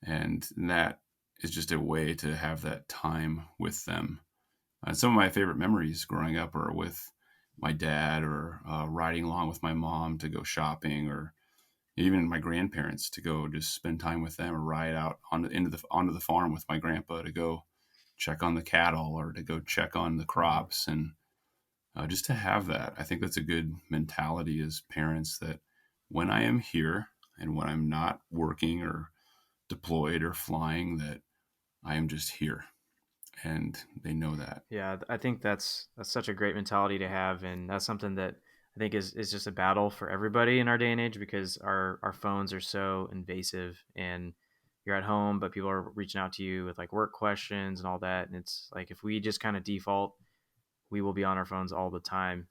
And that is just a way to have that time with them. Some of my favorite memories growing up are with my dad, or riding along with my mom to go shopping, or even my grandparents to go just spend time with them, or ride out onto the farm with my grandpa to go check on the cattle or to go check on the Hmm. crops. And just to have that, I think that's a good mentality as parents, that when I am here and when I'm not working or deployed or flying, that I am just here, and they know that. Yeah, I think that's such a great mentality to have, and that's something that I I think is just a battle for everybody in our day and age, because our phones are so invasive, and you're at home, but people are reaching out to you with like work questions and all that. And it's like, if we just kind of default, we will be on our phones all the time.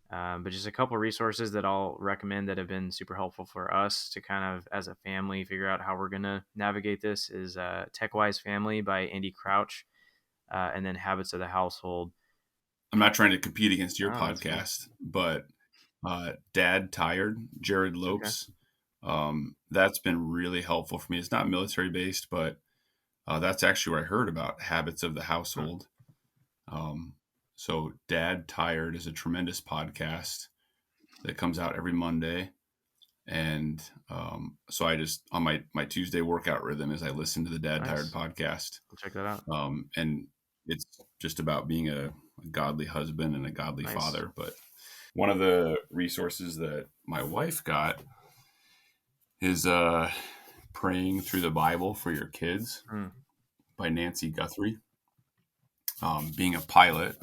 But just a couple of resources that I'll recommend that have been super helpful for us to kind of, as a family, figure out how we're going to navigate this is TechWise Family by Andy Crouch, and then Habits of the Household. I'm not trying to compete against your Oh, that's cool. podcast, but Dad Tired, Jared Okay. Lopes, that's been really helpful for me. It's not military based, but that's actually where I heard about Habits of the Hmm. Household. Um, so Dad Tired is a tremendous podcast that comes out every Monday. And so I just, on my Tuesday workout rhythm, is I listen to the Dad Tired Nice. podcast. I'll check that out. And it's just about being a godly husband and a godly Nice. father. But one of the resources that my wife got is Praying Through the Bible for Your Kids Hmm. by Nancy Guthrie. Being a pilot,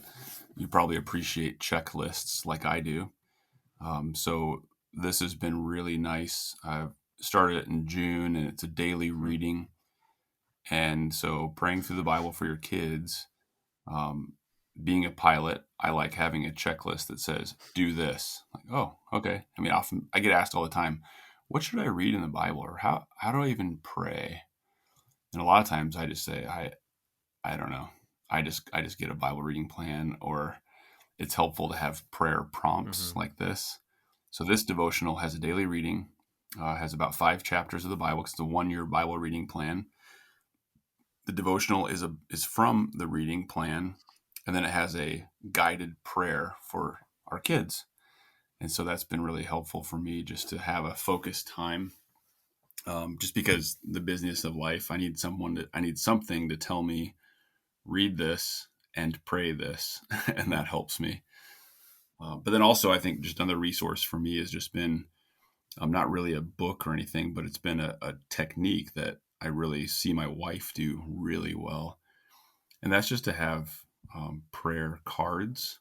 you probably appreciate checklists like I do. So this has been really nice. I've started it in June, and it's a daily Hmm. reading. And so praying through the Bible for your kids, um, being a pilot, I like having a checklist that says, do this. Like, oh, okay. I mean, often I get asked all the time, what should I read in the Bible, or how do I even pray? And a lot of times I just say, I don't know. I just get a Bible reading plan, or it's helpful to have prayer prompts Hmm. like this. So this devotional has a daily reading, has about 5 chapters of the Bible. It's a 1-year Bible reading plan. The devotional is from the reading plan, and then it has a guided prayer for our kids. And so that's been really helpful for me, just to have a focused time. Just because the business of life, I need something to tell me, read this and pray this, and that helps me. But then also, I think just another resource for me has just been, not really a book or anything, but it's been a technique that I really see my wife do really well. And that's just to have prayer cards.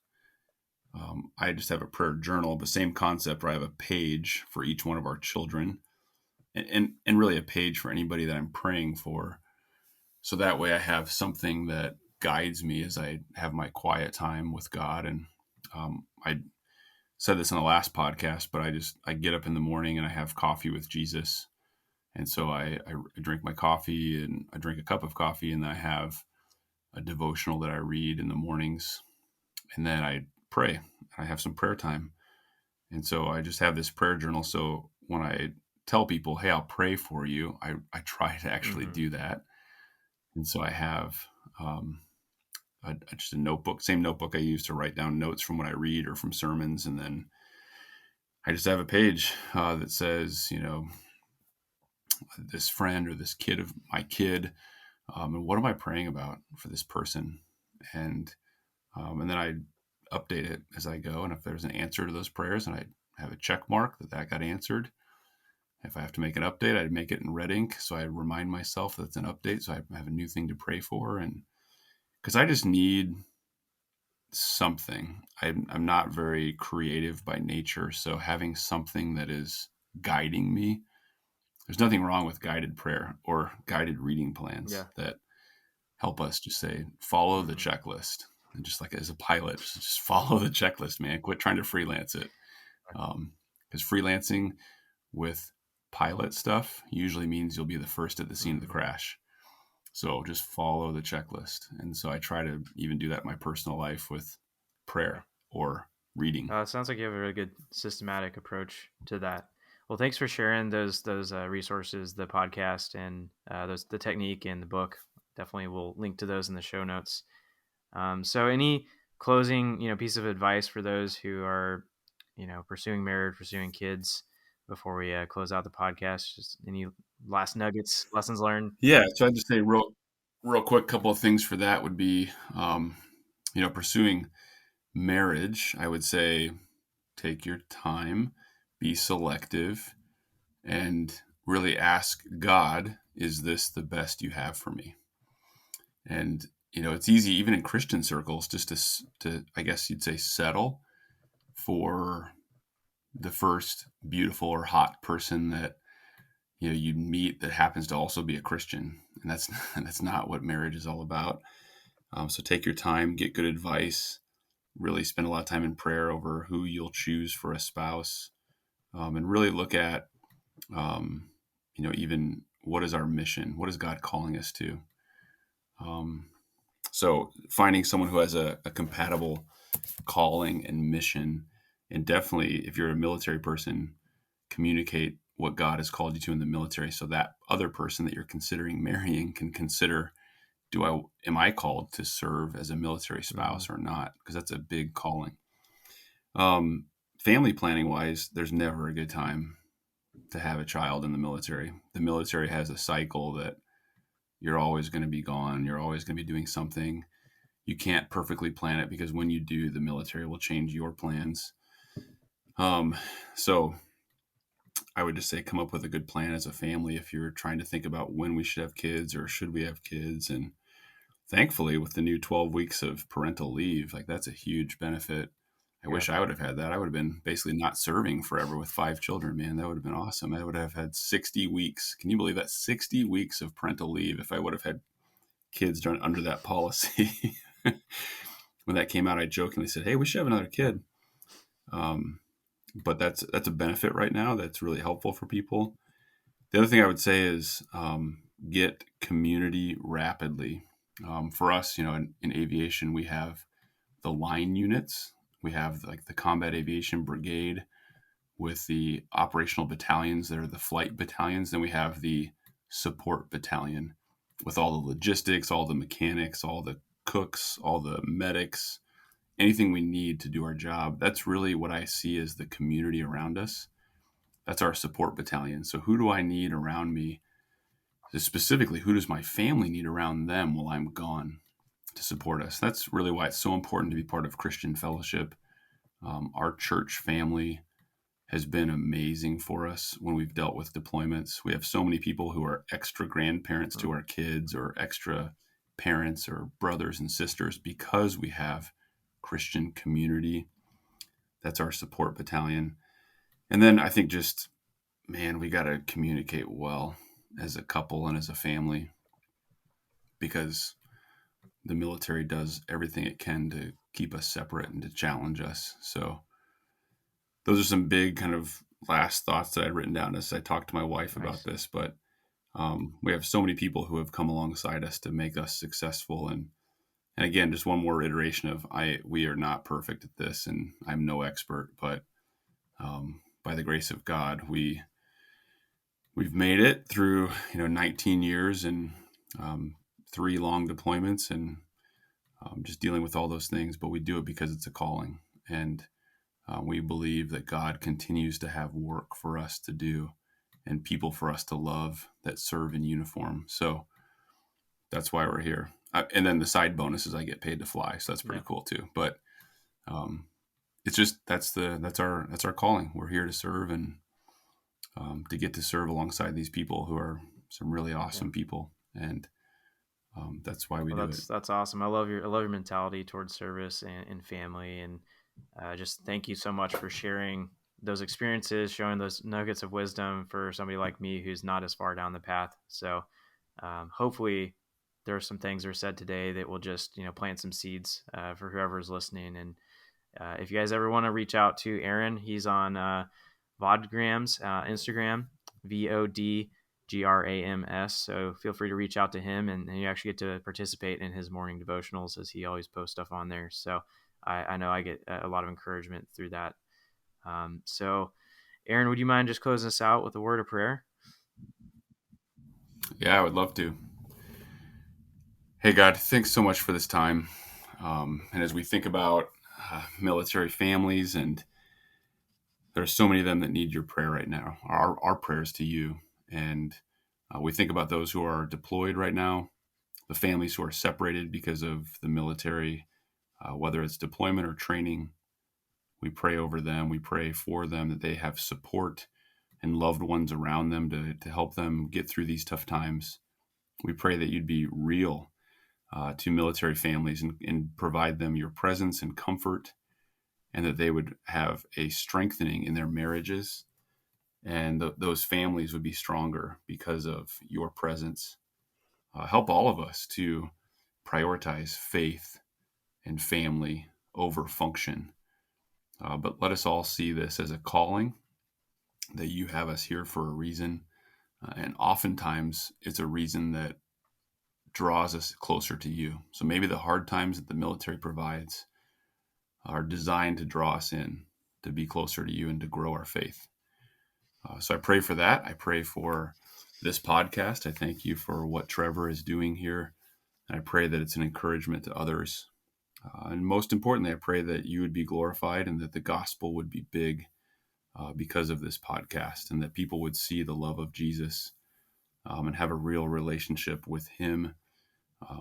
I just have a prayer journal, the same concept where I have a page for each one of our children, and really a page for anybody that I'm praying for. So that way I have something that guides me as I have my quiet time with God. And I said this in the last podcast, but I get up in the morning and I have coffee with Jesus. And so I drink my coffee, and I drink a cup of coffee, and then I have a devotional that I read in the mornings, and then I pray. I have some prayer time. And so I just have this prayer journal. So when I tell people, hey, I'll pray for you, I try to actually Hmm. do that. And so I have um, just a notebook, same notebook I use to write down notes from what I read or from sermons. And then I just have a page that says, this friend or this kid of my kid, and what am I praying about for this person? And and then I update it as I go. And if there's an answer to those prayers, and I have a check mark that got answered. If I have to make an update, I'd make it in red ink, so I remind myself that it's an update, so I have a new thing to pray for. And because I just need something, I'm not very creative by nature, so having something that is guiding me. There's nothing wrong with guided prayer or guided reading plans Yeah. that help us just say, follow the Hmm. checklist. And just like as a pilot, just follow the checklist, man. Quit trying to freelance it. Because freelancing with pilot stuff usually means you'll be the first at the scene of the Hmm. crash. So just follow the checklist. And so I try to even do that in my personal life with Yeah. prayer or reading. It sounds like you have a really good systematic approach to that. Well, thanks for sharing those resources, the podcast, and those the technique and the book. Definitely, we'll link to those in the show notes. So, any closing, piece of advice for those who are, pursuing marriage, pursuing kids, before we close out the podcast? Just any last nuggets, lessons learned? Yeah. So I'd just say real quick, couple of things for that would be, pursuing marriage. I would say take your time, be selective, and really ask God, is this the best you have for me? And it's easy even in Christian circles just to I guess you'd say settle for the first beautiful or hot person that you meet that happens to also be a Christian, and that's that's not what marriage is all about. So take your time, get good advice, really spend a lot of time in prayer over who you'll choose for a spouse, and really look at um, even what is our mission, what is God calling us to. Um, so finding someone who has a compatible calling and mission, and definitely if you're a military person, communicate what God has called you to in the military, so that other person that you're considering marrying can consider, am I called to serve as a military Mm-hmm. spouse or not? Because that's a big calling. Um, Family planning wise, there's never a good time to have a child in the military. The military has a cycle that you're always going to be gone. You're always going to be doing something. You can't perfectly plan it because when you do, the military will change your plans. Um, so I would just say come up with a good plan as a family if you're trying to think about when we should have kids or should we have kids. And thankfully, with the new 12 weeks of parental leave, like that's a huge benefit. I Yeah. wish I would have had that. I would have been basically not serving forever with 5 children, man. That would have been awesome. I would have had 60 weeks. Can you believe that? 60 weeks of parental leave if I would have had kids under that policy. When that came out, I jokingly said, "Hey, we should have another kid." Um, but that's a benefit right now. That's really helpful for people. The other thing I would say is get community rapidly. For us, in aviation, we have the line units. We have like the combat aviation brigade with the operational battalions that are the flight battalions. Then we have the support battalion with all the logistics, all the mechanics, all the cooks, all the medics, anything we need to do our job. That's really what I see as the community around us. That's our support battalion. So who do I need around me? Specifically, who does my family need around them while I'm gone to support us? That's really why it's so important to be part of Christian fellowship. Our church family has been amazing for us when we've dealt with deployments. We have so many people who are extra grandparents to our kids or extra parents or brothers and sisters because we have Christian community. That's our support battalion. And then I think just, man, we got to communicate well as a couple and as a family because the military does everything it can to keep us separate and to challenge us. So those are some big kind of last thoughts that I'd written down as I talked to my wife about Nice. this. But we have so many people who have come alongside us to make us successful. And again, just one more iteration of we are not perfect at this, and I'm no expert, but by the grace of God, we've made it through 19 years and 3 long deployments and just dealing with all those things. But we do it because it's a calling, and we believe that God continues to have work for us to do and people for us to love that serve in uniform. So that's why we're here. And then the side bonus is I get paid to fly, so that's Yeah. pretty cool too. But um, it's just that's our calling. We're here to serve and to get to serve alongside these people who are some really Yeah. awesome people, and that's why we Well, do it. that's awesome. I love your mentality towards service and family, and just thank you so much for sharing those experiences, showing those nuggets of wisdom for somebody like me who's not as far down the path. So hopefully there are some things that are said today that will just plant some seeds for whoever's listening. And if you guys ever want to reach out to Aaron, he's on Vodgrams Instagram, VODGRAMS. So feel free to reach out to him, and you actually get to participate in his morning devotionals as he always posts stuff on there. So I know I get a lot of encouragement through that. So, Aaron, would you mind just closing us out with a word of prayer? Yeah, I would love to. Hey, God, thanks so much for this time. And as we think about military families, and there are so many of them that need your prayer right now, our prayers to you. And we think about those who are deployed right now, the families who are separated because of the military, whether it's deployment or training. We pray over them. We pray for them that they have support and loved ones around them to help them get through these tough times. We pray that you'd be real to military families and provide them your presence and comfort. and that they would have a strengthening in their marriages, and those families would be stronger because of your presence. Help all of us to prioritize faith and family over function. But let us all see this as a calling, that you have us here for a reason. And oftentimes it's a reason that draws us closer to you. So maybe the hard times that the military provides are designed to draw us in, to be closer to you and to grow our faith. So I pray for that. I pray for this podcast. I thank you for what Trevor is doing here. And I pray that it's an encouragement to others. And most importantly, I pray that you would be glorified and that the gospel would be big because of this podcast, and that people would see the love of Jesus and have a real relationship with him.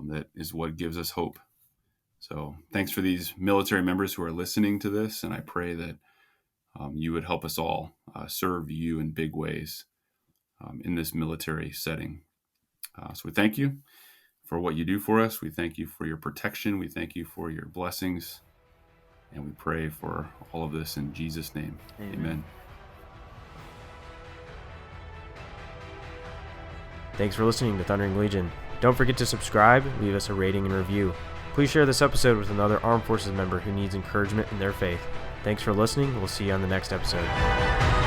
That is what gives us hope. So thanks for these military members who are listening to this, and I pray that you would help us all serve you in big ways in this military setting. So we thank you for what you do for us. We thank you for your protection. We thank you for your blessings. And we pray for all of this in Jesus' name. Amen. Thanks for listening to Thundering Legion. Don't forget to subscribe, leave us a rating and review. Please share this episode with another Armed Forces member who needs encouragement in their faith. Thanks for listening. We'll see you on the next episode.